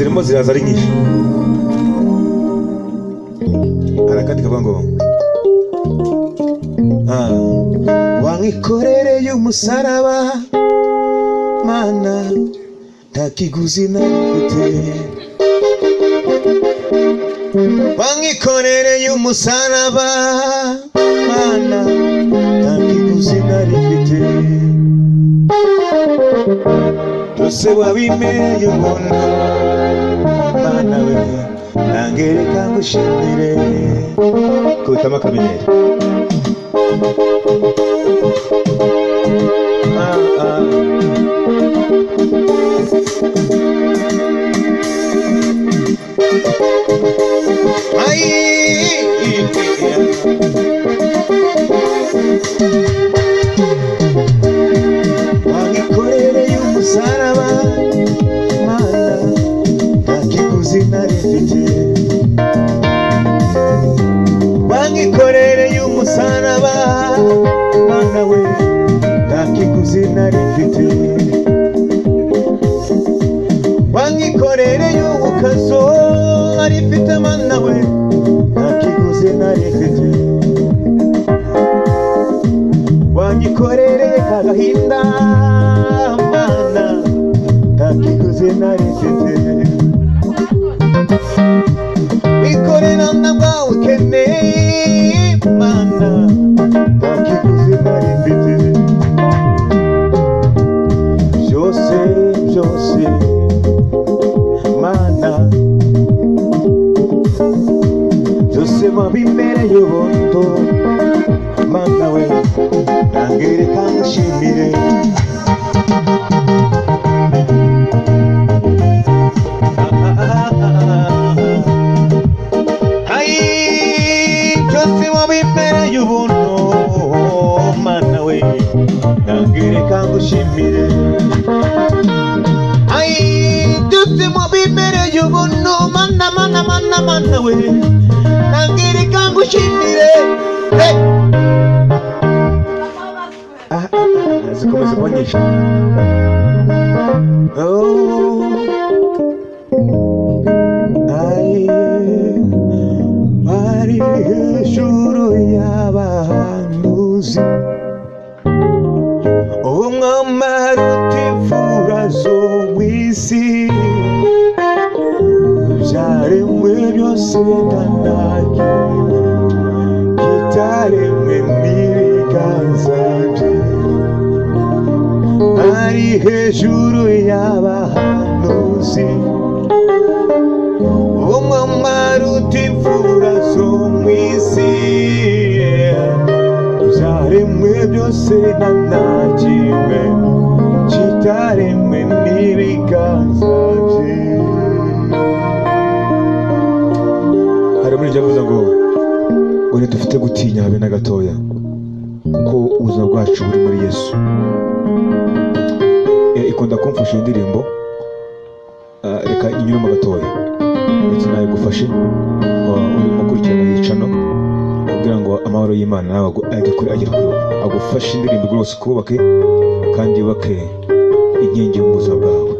zirimo ziraza ari nyinshi. Arakandi kavuga ngo wanyikorereye umusaraba mana nta kiguzi nafite, wanyikorereye umusaraba mana nta kiguzi narifite, byose wabimeye ubona mana we nange reka ngushimire. Kubitamo akamenyero. Wanyikorereye umusaraba mana nta kiguzi narifite, wanyikorereye umusaraba mana we nta kiguzi narifite, wanyikorereye ubukazo narifite mana we nta kiguzi narifite, wanyikorereye kagahinda mana nta kiguzi narifite, wikorera nabwo ukeneye mana nta kiguzi narifite, byose byose mana byose wabimereye ubuntu mana we nange reka ngushimire. Byose wabimereye ubuntu mana we nange reka ngushimire, byose wabimereye ubuntu mana mana mana mana we nange reka ngushimire. Zikomeza kubonyesha bari hejuru y'abahanuzi, umwami aruta imfura zo mu isi, ibyaremwe byose ntanage kitaremwe n'ibiganza bye, ari hejuru y'abahanuzi, umwami aruta imfura zo mu isi, ibyaremwe byose ntanakimwe kitaremwe n'ibiganza bye. Hari muri ibyo avuze ngo ntidufite gutinya habe na gatoya kuko ubuzima bwacu buri muri Yesu. Ikunda kumfasha indirimbo, reka inyuramo gatoya ndetse nawe gufashe urimo kurikirana yicano kugira ngo amahoro y'Imana nawe agere kuri agufashe indirimbo rwose kubake kandi yubake inkingi mu buzima bwawe.